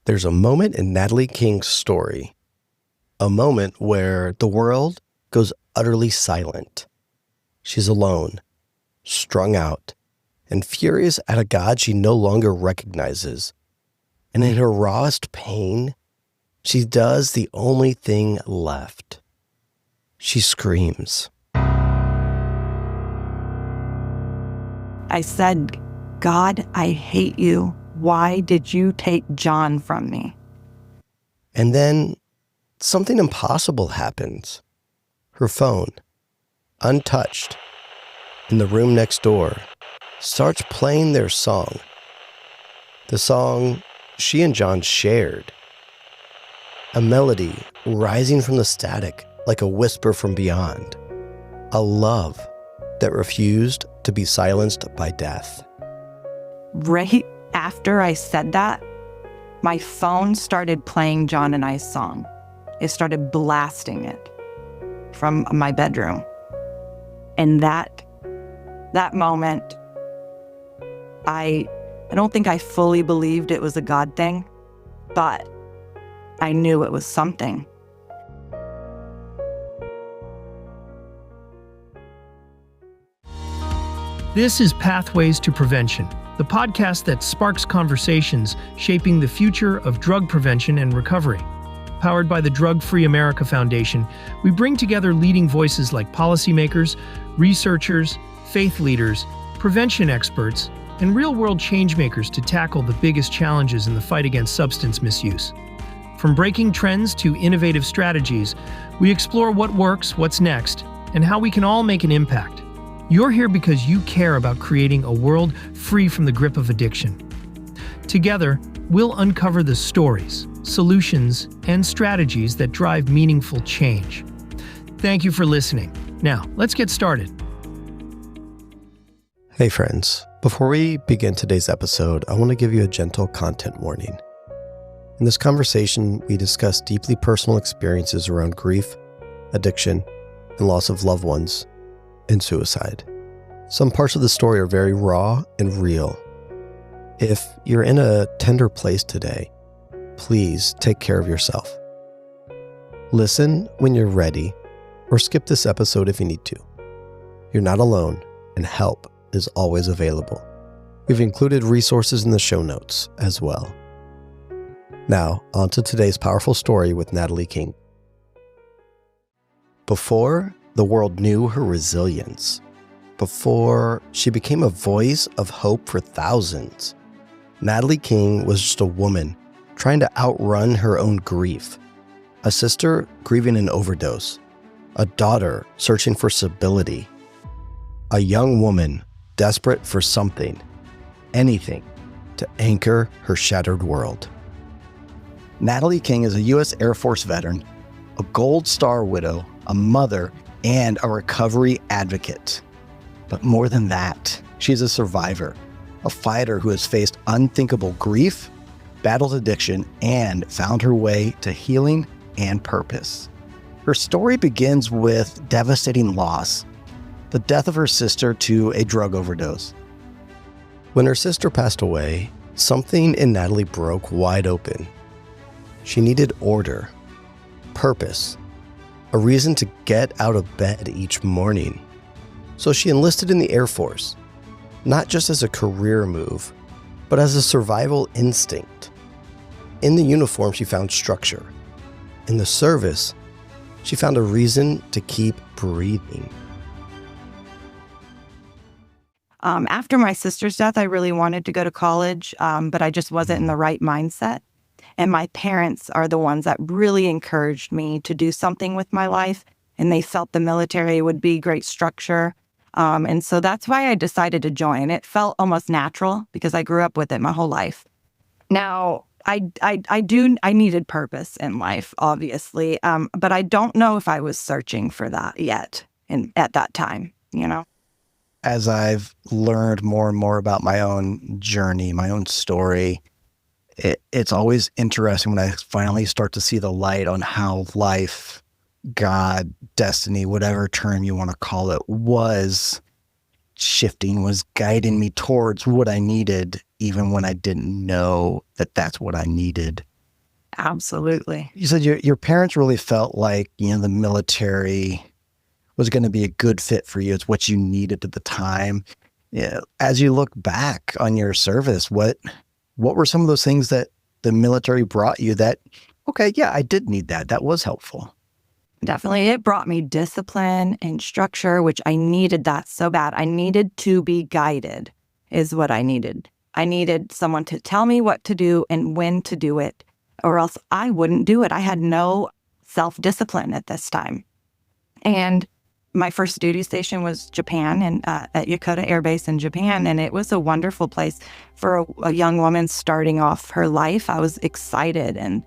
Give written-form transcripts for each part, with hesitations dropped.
There's a moment in Natalee King's story, a moment where the world goes utterly silent. She's alone, strung out, and furious at a God she no longer recognizes. And in her rawest pain, she does the only thing left. She screams. I said, God, I hate you. Why did you take John from me? And then something impossible happens. Her phone, untouched, in the room next door, starts playing their song. The song she and John shared. A melody rising from the static like a whisper from beyond. A love that refused to be silenced by death. Right after I said that, my phone started playing John and I's song. It started blasting it from my bedroom. And that moment, I don't think I fully believed it was a God thing, but I knew it was something. This is Pathways to Prevention, the podcast that sparks conversations shaping the future of drug prevention and recovery. Powered by the Drug Free America Foundation, we bring together leading voices like policymakers, researchers, faith leaders, prevention experts, and real-world changemakers to tackle the biggest challenges in the fight against substance misuse. From breaking trends to innovative strategies, we explore what works, what's next, and how we can all make an impact. You're here because you care about creating a world free from the grip of addiction. Together, we'll uncover the stories, solutions, and strategies that drive meaningful change. Thank you for listening. Now, let's get started. Hey friends, before we begin today's episode, I want to give you a gentle content warning. In this conversation, we discuss deeply personal experiences around grief, addiction, and loss of loved ones, and suicide. Some parts of the story are very raw and real. If you're in a tender place today, please take care of yourself. Listen when you're ready, or skip this episode if you need to. You're not alone, and help is always available. We've included resources in the show notes as well. Now, on to today's powerful story with Natalee King. Before the world knew her resilience, before she became a voice of hope for thousands, Natalee King was just a woman trying to outrun her own grief, a sister grieving an overdose, a daughter searching for stability, a young woman desperate for something, anything, to anchor her shattered world. Natalee King is a U.S. Air Force veteran, a Gold Star widow, a mother, and a recovery advocate. But more than that, she's a survivor, a fighter who has faced unthinkable grief, battled addiction, and found her way to healing and purpose. Her story begins with devastating loss, the death of her sister to a drug overdose. When her sister passed away, something in Natalee broke wide open. She needed order, purpose, a reason to get out of bed each morning. So she enlisted in the Air Force, not just as a career move, but as a survival instinct. In the uniform, she found structure. In the service, she found a reason to keep breathing. After my sister's death, I really wanted to go to college, but I just wasn't in the right mindset. And my parents are the ones that really encouraged me to do something with my life. And they felt the military would be great structure. And so that's why I decided to join. It felt almost natural because I grew up with it my whole life. Now, I needed purpose in life, obviously. But I don't know if I was searching for that yet at that time, you know? As I've learned more and more about my own journey, my own story, it's always interesting when I finally start to see the light on how life, God, destiny, whatever term you want to call it, was shifting, was guiding me towards what I needed, even when I didn't know that that's what I needed. Absolutely. You said your parents really felt like, the military was going to be a good fit for you. It's what you needed at the time. Yeah. As you look back on your service, what were some of those things that the military brought you that, okay, yeah, I did need that. That was helpful. Definitely. It brought me discipline and structure, which I needed that so bad. I needed to be guided is what I needed. I needed someone to tell me what to do and when to do it, or else I wouldn't do it. I had no self-discipline at this time. And my first duty station was Japan, and at Yokota Air Base in Japan, and it was a wonderful place for a young woman starting off her life. I was excited and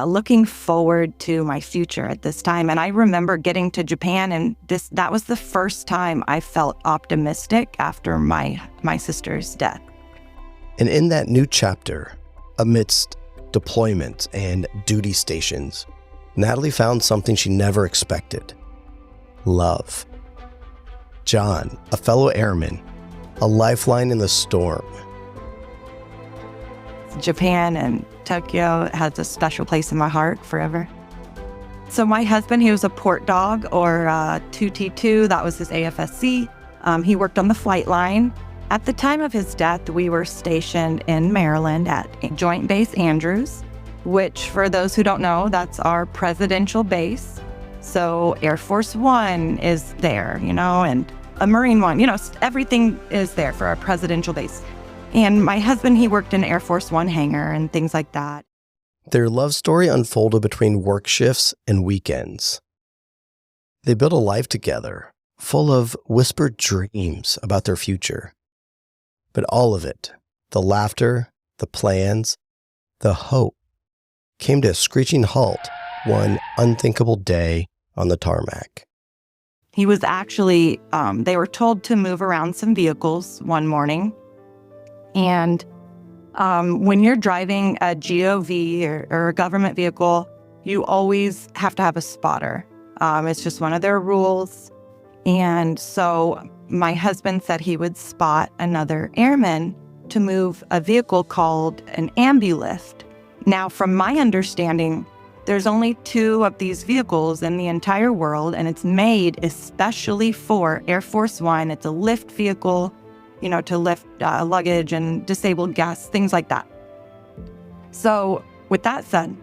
looking forward to my future at this time. And I remember getting to Japan, and that was the first time I felt optimistic after my sister's death. And in that new chapter, amidst deployment and duty stations, Natalee found something she never expected: love. John, a fellow airman, a lifeline in the storm. Japan and Tokyo has a special place in my heart forever. So my husband, he was a port dog, or 2T2, that was his AFSC. He worked on the flight line. At the time of his death, we were stationed in Maryland at Joint Base Andrews, which, for those who don't know, that's our presidential base. So Air Force One is there, and a Marine One, everything is there for our presidential base. And my husband, he worked in Air Force One hangar and things like that. Their love story unfolded between work shifts and weekends. They built a life together, full of whispered dreams about their future. But all of it, the laughter, the plans, the hope, came to a screeching halt one unthinkable day on the tarmac. He was actually, they were told to move around some vehicles one morning. And when you're driving a GOV or a government vehicle, you always have to have a spotter. It's just one of their rules. And so my husband said he would spot another airman to move a vehicle called an ambulift. Now, from my understanding, there's only 2 of these vehicles in the entire world, and it's made especially for Air Force One. It's a lift vehicle, to lift luggage and disabled guests, things like that. So with that said,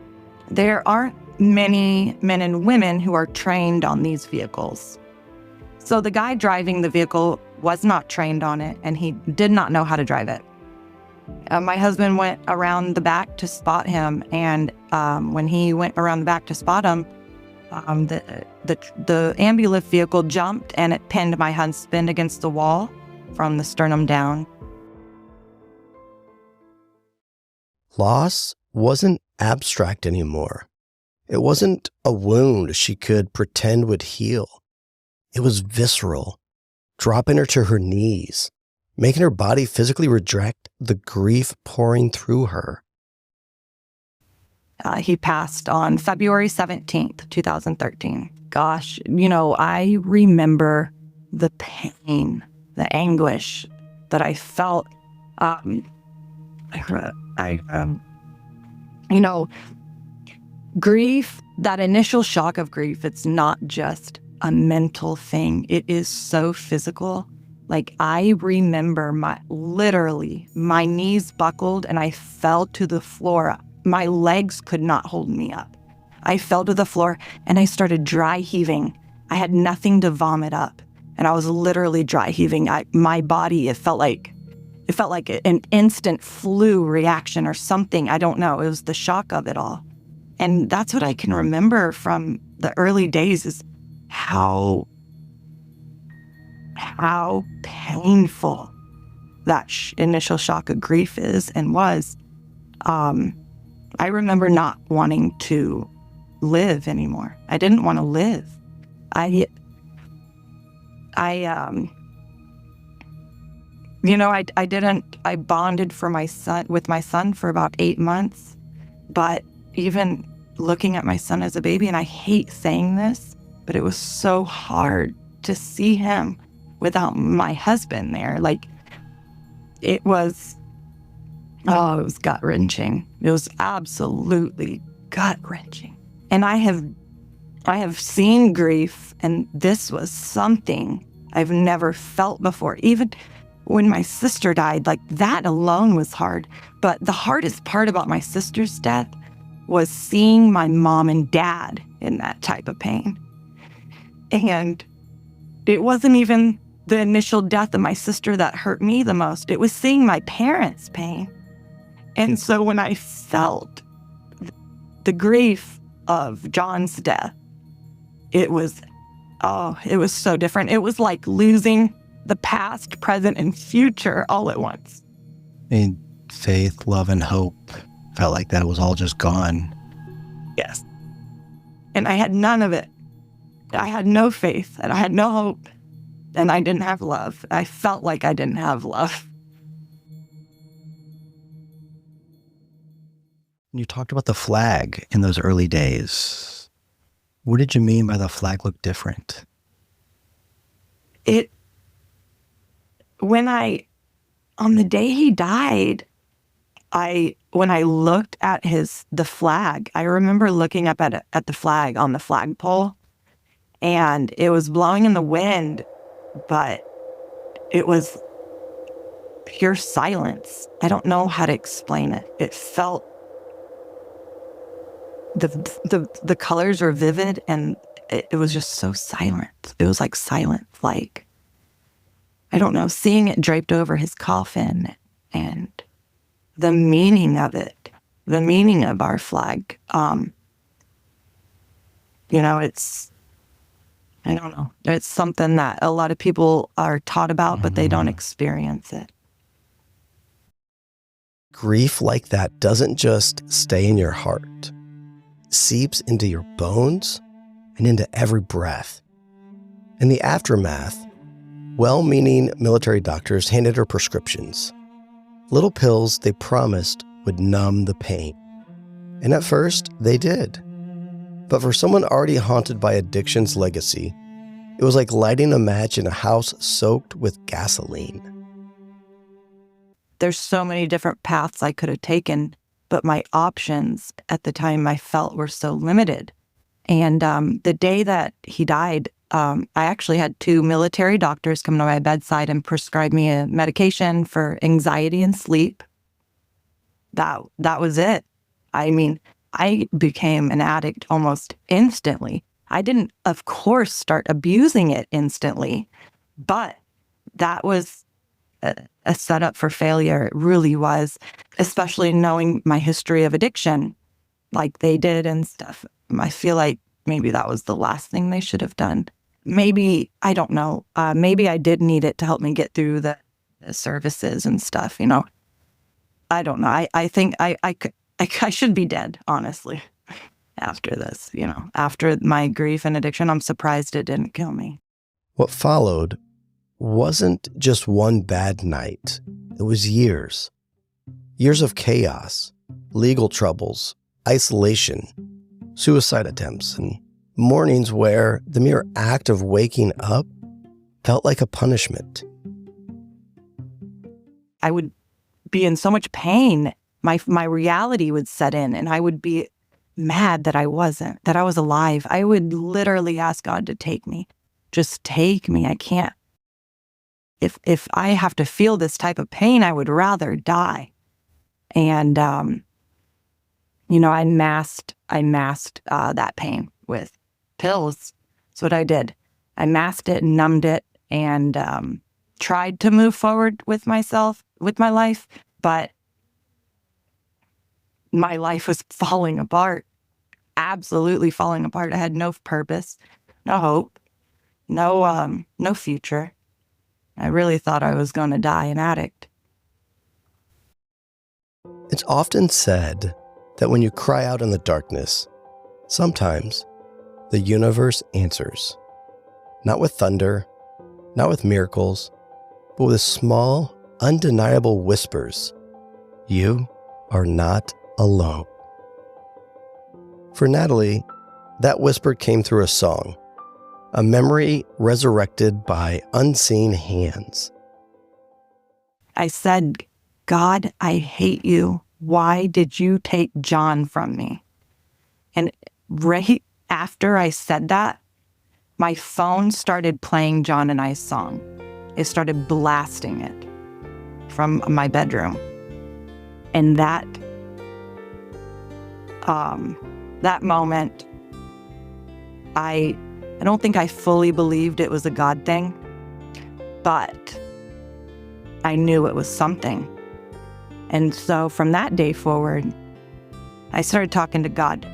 there aren't many men and women who are trained on these vehicles. So the guy driving the vehicle was not trained on it, and he did not know how to drive it. My husband went around the back to spot him, and when he went around the back to spot him, the ambulance vehicle jumped and it pinned my husband against the wall from the sternum down. Loss wasn't abstract anymore. It wasn't a wound she could pretend would heal. It was visceral, dropping her to her knees, making her body physically reject the grief pouring through her. He passed on February 17th, 2013. Gosh, I remember the pain, the anguish that I felt. Grief, that initial shock of grief, it's not just a mental thing. It is so physical. Like, I remember literally my knees buckled and I fell to the floor. My legs could not hold me up. I fell to the floor and I started dry heaving. I had nothing to vomit up, and I was literally dry heaving. My body, it felt like an instant flu reaction or something. I don't know. It was the shock of it all. And that's what I can remember from the early days, is how painful that initial shock of grief is and was. I remember not wanting to live anymore. I didn't want to live. I bonded with my son for about 8 months, but even looking at my son as a baby, and I hate saying this, but it was so hard to see him without my husband there. Like, it was gut-wrenching. It was absolutely gut-wrenching. And I have seen grief, and this was something I've never felt before. Even when my sister died, like that alone was hard. But the hardest part about my sister's death was seeing my mom and dad in that type of pain. And it wasn't even the initial death of my sister that hurt me the most. It was seeing my parents' pain. And so when I felt the grief of John's death, it was so different. It was like losing the past, present, and future all at once. And faith, love, and hope felt like that was all just gone. Yes. And I had none of it. I had no faith, and I had no hope, and I didn't have love. I felt like I didn't have love. You talked about the flag in those early days. What did you mean by the flag looked different? On the day he died, when I looked at the flag, I remember looking up at the flag on the flagpole, and it was blowing in the wind, but it was pure silence. I don't know how to explain it. It felt the colors were vivid, and it was just so silent. It was like silent, like, I don't know, seeing it draped over his coffin and the meaning of it, the meaning of our flag. It's, I don't know. It's something that a lot of people are taught about, but they don't experience it. Grief like that doesn't just stay in your heart. It seeps into your bones and into every breath. In the aftermath, well-meaning military doctors handed her prescriptions. Little pills they promised would numb the pain. And at first, they did. But for someone already haunted by addiction's legacy, it was like lighting a match in a house soaked with gasoline. There's so many different paths I could have taken, but my options at the time I felt were so limited. And the day that he died, I actually had 2 military doctors come to my bedside and prescribe me a medication for anxiety and sleep. That was it. I mean, I became an addict almost instantly. I didn't, of course, start abusing it instantly, but that was a setup for failure. It really was, especially knowing my history of addiction like they did and stuff. I feel like maybe that was the last thing they should have done. Maybe, I don't know, maybe I did need it to help me get through the services and stuff, I don't know. I think I should be dead, honestly, after this, After my grief and addiction, I'm surprised it didn't kill me. What followed wasn't just one bad night. It was years. Years of chaos, legal troubles, isolation, suicide attempts, and mornings where the mere act of waking up felt like a punishment. I would be in so much pain. My reality would set in, and I would be mad that I was alive. I would literally ask God to take me. Just take me. I can't. If I have to feel this type of pain, I would rather die. And, I masked that pain with pills. That's what I did. I masked it and numbed it and tried to move forward with my life, but my life was falling apart, absolutely falling apart. I had no purpose, no hope, no future. I really thought I was going to die an addict. It's often said that when you cry out in the darkness, sometimes the universe answers. Not with thunder, not with miracles, but with small, undeniable whispers. You are not alone. For Natalee, that whisper came through a song, a memory resurrected by unseen hands. I said, God, I hate you, why did you take John from me? And right after I said that, my phone started playing John and I's song. It started blasting it from my bedroom. And that moment, I don't think I fully believed it was a God thing, but I knew it was something. And so from that day forward, I started talking to God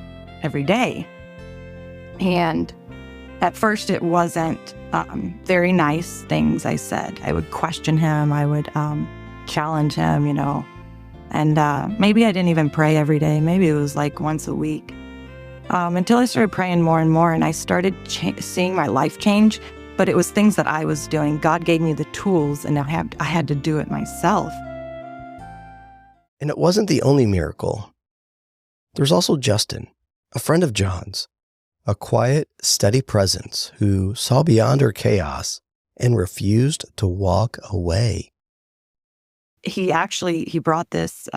every day. And at first it wasn't very nice things I said. I would question him. I would challenge him, And maybe I didn't even pray every day. Maybe it was like once a week. Until I started praying more and more, and I started seeing my life change. But it was things that I was doing. God gave me the tools, and I had to do it myself. And it wasn't the only miracle. There's also Justin, a friend of John's, a quiet, steady presence who saw beyond her chaos and refused to walk away. He brought this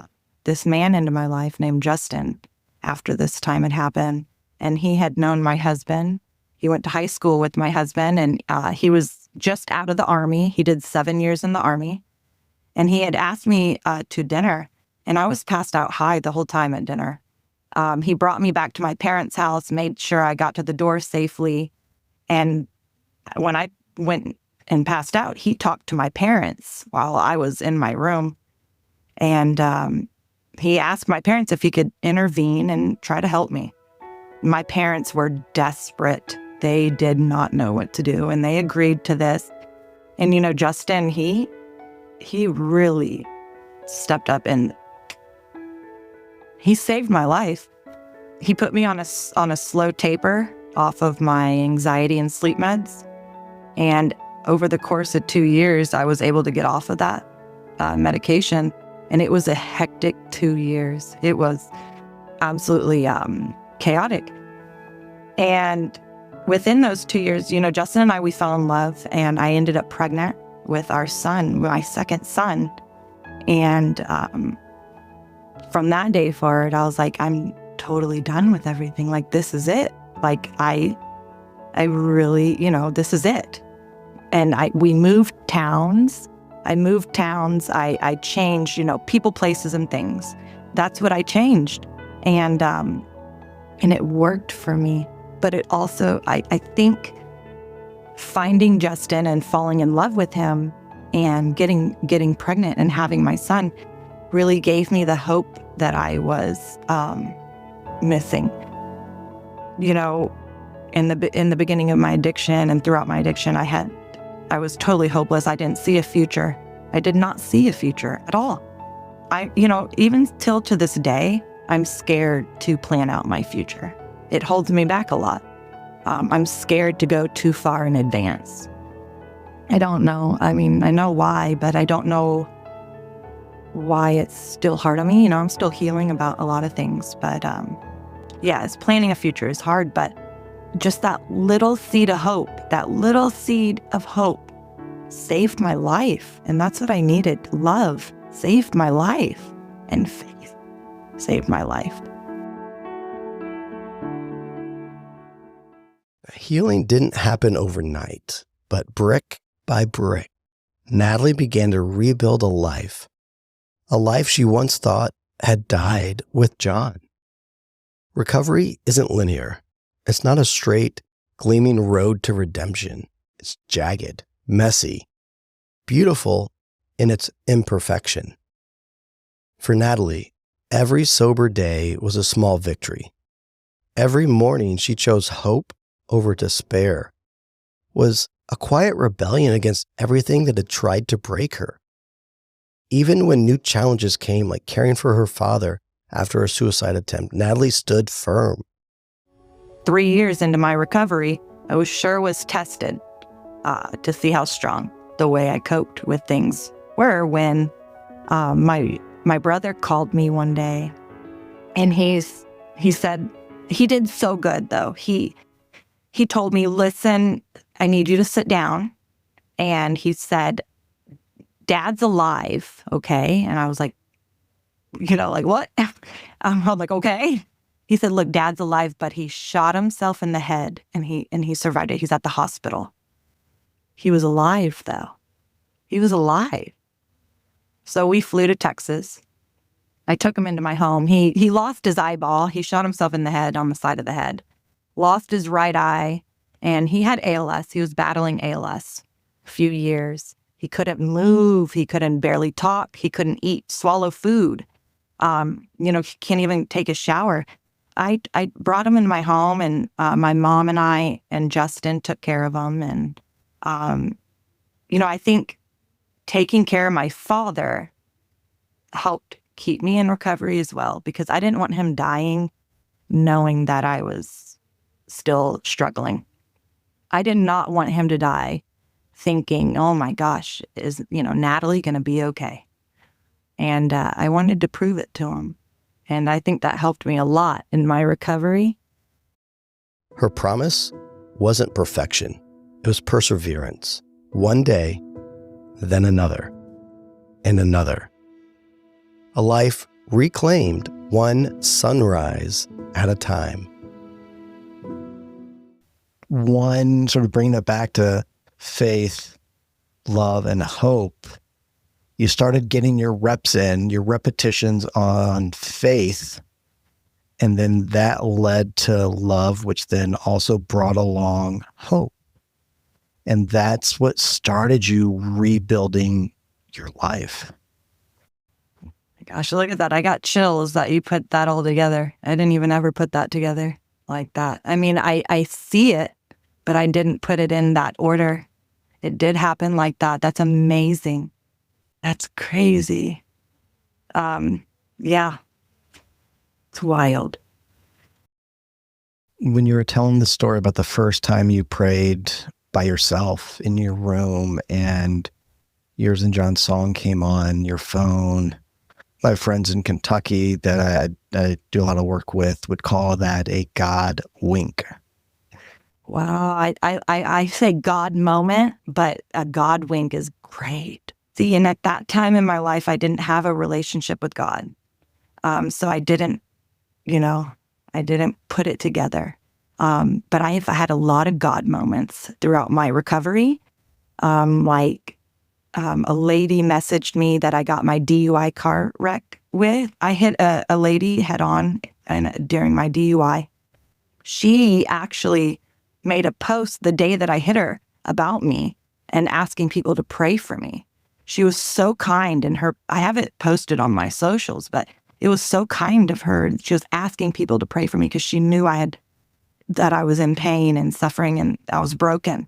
man into my life named Justin after this time had happened. And he had known my husband. He went to high school with my husband, and he was just out of the Army. He did 7 years in the Army. And he had asked me to dinner, and I was passed out high the whole time at dinner. He brought me back to my parents' house, made sure I got to the door safely. And when I went and passed out, he talked to my parents while I was in my room. And he asked my parents if he could intervene and try to help me. My parents were desperate. They did not know what to do, and they agreed to this. And, Justin, he really stepped up, and he saved my life. He put me on a slow taper off of my anxiety and sleep meds. And over the course of 2 years, I was able to get off of that medication. And it was a hectic 2 years. It was absolutely chaotic. And within those 2 years, Justin and I, we fell in love, and I ended up pregnant with our son, my second son. And from that day forward, I was like, I'm totally done with everything. Like, this is it. Like, I really, this is it. And we moved towns. I changed, people, places, and things. That's what I changed. And it worked for me. But it also, I think finding Justin and falling in love with him and getting pregnant and having my son really gave me the hope that I was missing. In the beginning of my addiction and throughout my addiction, I was totally hopeless. I didn't see a future. I did not see a future at all. Even till to this day, I'm scared to plan out my future. It holds me back a lot. I'm scared to go too far in advance. I don't know. I know why, but I don't know why it's still hard on me. I'm still healing about a lot of things, but it's planning a future is hard, but just that little seed of hope saved my life. And that's what I needed. Love saved my life, and faith saved my life. Healing didn't happen overnight, but brick by brick, Natalee began to rebuild a life she once thought had died with John. Recovery isn't linear. It's not a straight, gleaming road to redemption. It's jagged, messy, beautiful in its imperfection. For Natalee, every sober day was a small victory. Every morning she chose hope over despair, was a quiet rebellion against everything that had tried to break her. Even when new challenges came, like caring for her father after a suicide attempt, Natalee stood firm. 3 years into my recovery, I was tested to see how strong the way I coped with things were when my brother called me one day, and he said, he did so good though. He told me, listen, I need you to sit down. And he said, Dad's alive, okay? And I was like, like, what? I'm like, okay. He said, look, Dad's alive, but he shot himself in the head and he survived it. He's at the hospital. He was alive, though. He was alive. So we flew to Texas. I took him into my home. He lost his eyeball. He shot himself in the head, on the side of the head. Lost his right eye, and he had ALS. He was battling ALS a few years. He couldn't move. He couldn't barely talk. He couldn't eat, swallow food. He can't even take a shower. I brought him in my home, and my mom and I and Justin took care of him. And, I think taking care of my father helped keep me in recovery as well, because I didn't want him dying knowing that I was still struggling. I did not want him to die thinking, oh my gosh, is, Natalee going to be okay? And I wanted to prove it to him. And I think that helped me a lot in my recovery. Her promise wasn't perfection. It was perseverance. One day, then another, and another. A life reclaimed one sunrise at a time. One, sort of bringing it back to faith, love, and hope. You started getting your reps in, your repetitions on faith, and then that led to love, which then also brought along hope. And that's what started you rebuilding your life. Gosh, look at that. I got chills that you put that all together. I didn't even ever put that together like that. I mean, I see it, but I didn't put it in that order. It did happen like that. That's amazing. That's crazy. Yeah. It's wild. When you were telling the story about the first time you prayed by yourself in your room and yours and John's song came on your phone, my friends in Kentucky that I do a lot of work with would call that a God wink. Wow. I say God moment, but a God wink is great. See, and at that time in my life, I didn't have a relationship with God. So I didn't put it together. But I've had a lot of God moments throughout my recovery. A lady messaged me that I got my DUI car wreck with. I hit a lady head on during my DUI. She actually made a post the day that I hit her about me and asking people to pray for me. She was so kind, and I have it posted on my socials, but it was so kind of her. She was asking people to pray for me because she knew that I was in pain and suffering and I was broken.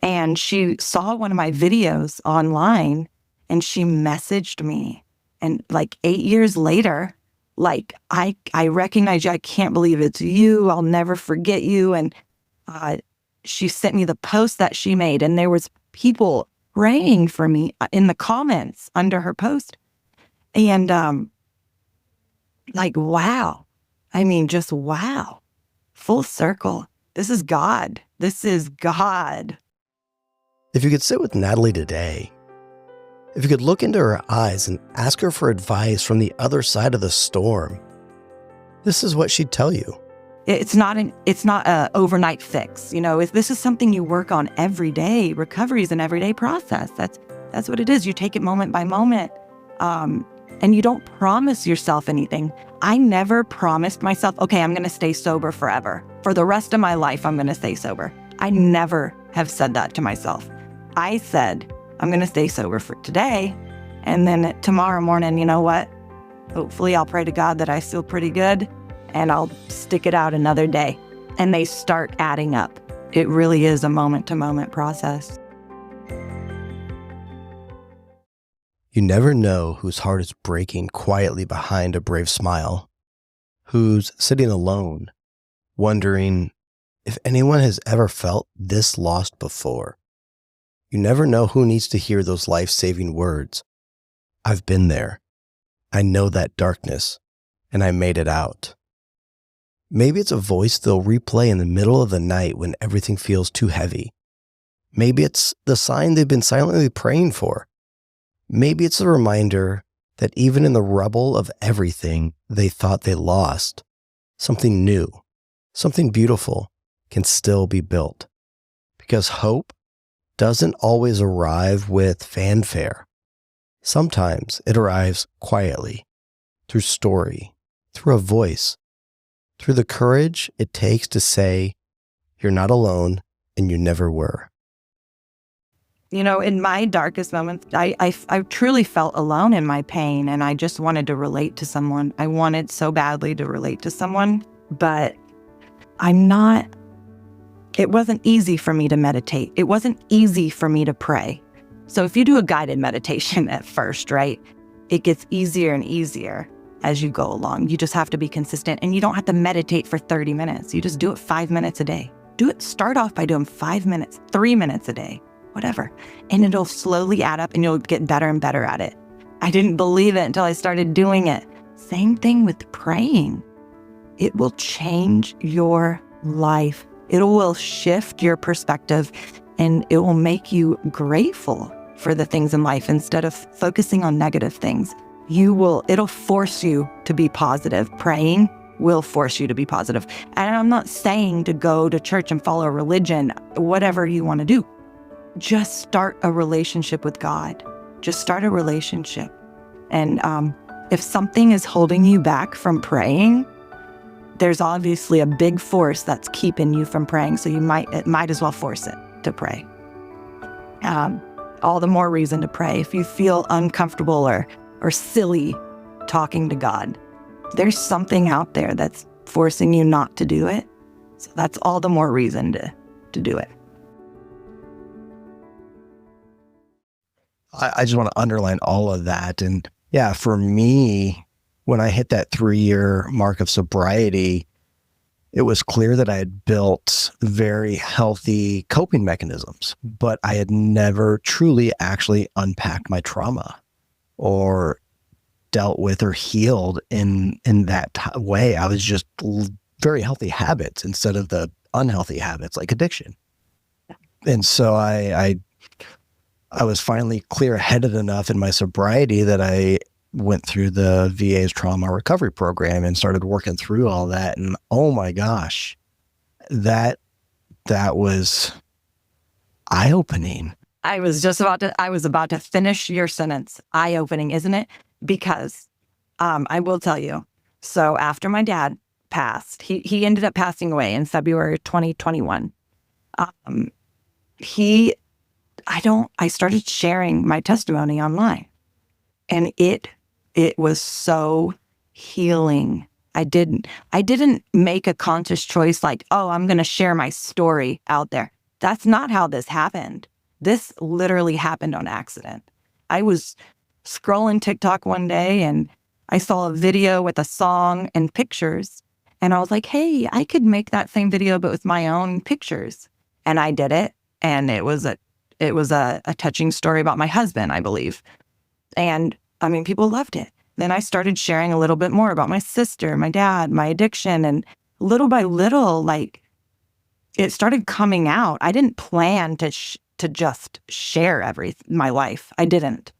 And she saw one of my videos online and she messaged me. And 8 years later, I recognize you. I can't believe it's you. I'll never forget you. And she sent me the post that she made, and there was people praying for me in the comments under her post. And wow. I mean, just wow. Full circle. This is God. This is God. If you could sit with Natalee today, if you could look into her eyes and ask her for advice from the other side of the storm, this is what she'd tell you. It's not a overnight fix. If this is something you work on every day, recovery is an everyday process. That's what it is. You take it moment by moment. And you don't promise yourself anything. I never promised myself, okay, I'm going to stay sober forever. For the rest of my life, I'm going to stay sober. I never have said that to myself. I said, I'm going to stay sober for today. And then tomorrow morning, you know what? Hopefully I'll pray to God that I feel pretty good and I'll stick it out another day. And they start adding up. It really is a moment-to-moment process. You never know whose heart is breaking quietly behind a brave smile, who's sitting alone, wondering if anyone has ever felt this lost before. You never know who needs to hear those life-saving words. I've been there. I know that darkness, and I made it out. Maybe it's a voice they'll replay in the middle of the night when everything feels too heavy. Maybe it's the sign they've been silently praying for. Maybe it's a reminder that even in the rubble of everything they thought they lost, something new, something beautiful can still be built. Because hope doesn't always arrive with fanfare. Sometimes it arrives quietly, through story, through a voice, through the courage it takes to say, you're not alone and you never were. You know, in my darkest moments, I truly felt alone in my pain, and I just wanted to relate to someone. I wanted so badly to relate to someone, but it wasn't easy for me to meditate. It wasn't easy for me to pray. So if you do a guided meditation at first, right, it gets easier and easier as you go along. You just have to be consistent, and you don't have to meditate for 30 minutes. You just do it 5 minutes a day. Start off by doing 5 minutes, 3 minutes a day, whatever. And it'll slowly add up and you'll get better and better at it. I didn't believe it until I started doing it. Same thing with praying. It will change your life. It will shift your perspective, and it will make you grateful for the things in life instead of focusing on negative things. It'll force you to be positive. Praying will force you to be positive. And I'm not saying to go to church and follow a religion, whatever you want to do. Just start a relationship with God. Just start a relationship. And if something is holding you back from praying, there's obviously a big force that's keeping you from praying. So it might as well force it to pray. All the more reason to pray. If you feel uncomfortable or silly talking to God, there's something out there that's forcing you not to do it. So that's all the more reason to do it. I just want to underline all of that. And yeah, for me, when I hit that 3-year mark of sobriety, it was clear that I had built very healthy coping mechanisms, but I had never truly actually unpacked my trauma or dealt with or healed in that way. I was just very healthy habits instead of the unhealthy habits like addiction. And so I was finally clear-headed enough in my sobriety that I went through the VA's trauma recovery program and started working through all that. And oh my gosh, that was eye-opening. I was about to finish your sentence. Eye-opening, isn't it? Because I will tell you. So after my dad passed, he ended up passing away in February 2021. I started sharing my testimony online, and it was so healing. I didn't make a conscious choice like, oh, I'm going to share my story out there. That's not how this happened. This literally happened on accident. I was scrolling TikTok one day and I saw a video with a song and pictures, and I was like, hey, I could make that same video but with my own pictures. And I did it, and it was a touching story about my husband, I believe. And I mean, people loved it. Then I started sharing a little bit more about my sister, my dad, my addiction, and little by little, like, it started coming out. I didn't plan to just share my life. I didn't.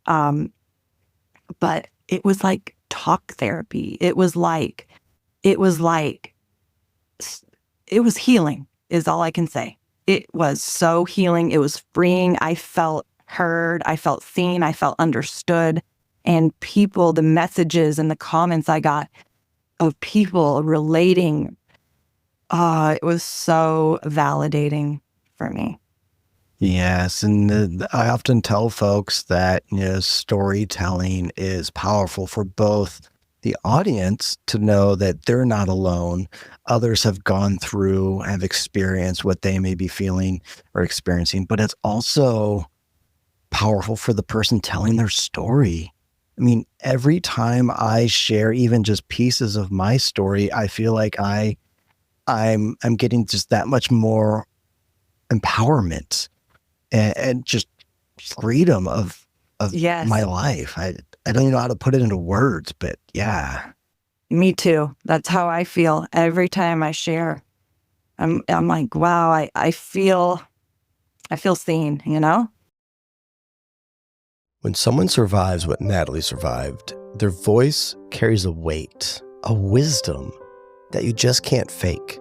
But it was like talk therapy. It was healing is all I can say. It was so healing. It was freeing. I felt heard. I felt seen. I felt understood. And the messages and the comments I got of people relating, it was so validating for me. Yes. And I often tell folks that, storytelling is powerful for both the audience to know that they're not alone. Others have gone through, have experienced what they may be feeling or experiencing, but it's also powerful for the person telling their story. I mean, every time I share even just pieces of my story, I feel like I'm getting just that much more empowerment and just freedom of Yes. my life. I don't even know how to put it into words, but yeah. Me too. That's how I feel every time I share. I'm like, wow, I feel seen, When someone survives what Natalee survived, their voice carries a weight, a wisdom that you just can't fake.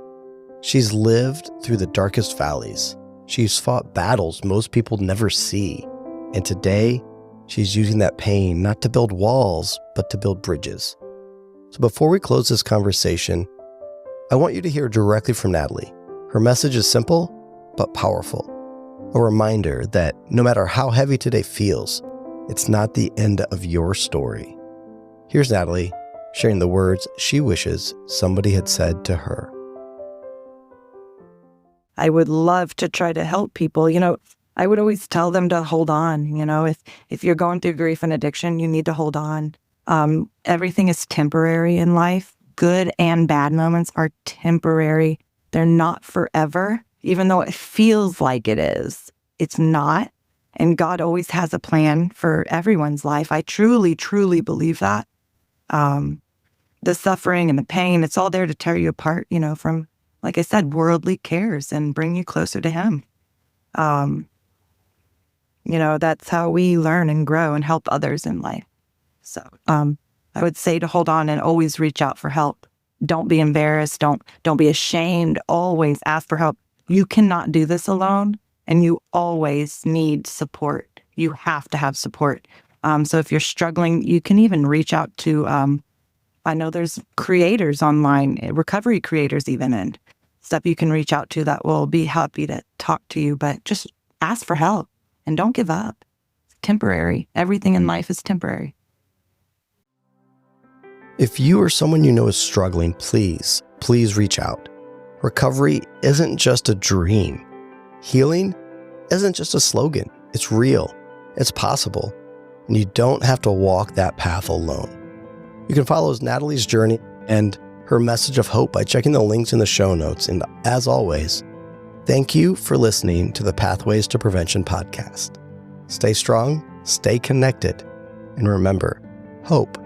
She's lived through the darkest valleys. She's fought battles most people never see. And today, she's using that pain not to build walls, but to build bridges. So before we close this conversation, I want you to hear directly from Natalee. Her message is simple, but powerful. A reminder that no matter how heavy today feels, it's not the end of your story. Here's Natalee sharing the words she wishes somebody had said to her. I would love to try to help people. I would always tell them to hold on. If you're going through grief and addiction, you need to hold on. Everything is temporary in life. Good and bad moments are temporary. They're not forever, even though it feels like it is. It's not. And God always has a plan for everyone's life. I truly, truly believe that. The suffering and the pain, it's all there to tear you apart, from, like I said, worldly cares and bring you closer to Him. That's how we learn and grow and help others in life. So I would say to hold on and always reach out for help. Don't be embarrassed. Don't be ashamed. Always ask for help. You cannot do this alone, and you always need support. You have to have support. So if you're struggling, you can even reach out to, I know there's creators online, recovery creators even, and stuff you can reach out to that will be happy to talk to you, but just ask for help and don't give up. It's temporary. Everything in life is temporary. If you or someone you know is struggling, please reach out. Recovery isn't just a dream. Healing isn't just a slogan. It's real. It's possible. And you don't have to walk that path alone. You can follow Natalee's journey and her message of hope by checking the links in the show notes. And as always, thank you for listening to the Pathways to Prevention podcast. Stay strong, stay connected, and remember, hope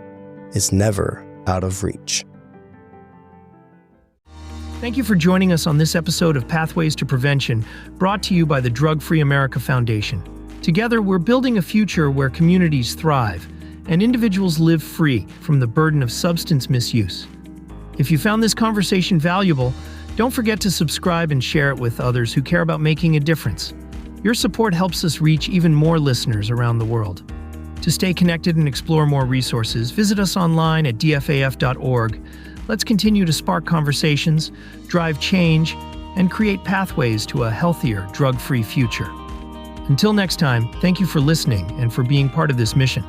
is never out of reach. Thank you for joining us on this episode of Pathways to Prevention, brought to you by the Drug Free America Foundation. Together, we're building a future where communities thrive and individuals live free from the burden of substance misuse. If you found this conversation valuable, don't forget to subscribe and share it with others who care about making a difference. Your support helps us reach even more listeners around the world. To stay connected and explore more resources, visit us online at dfaf.org. Let's continue to spark conversations, drive change, and create pathways to a healthier, drug-free future. Until next time, thank you for listening and for being part of this mission.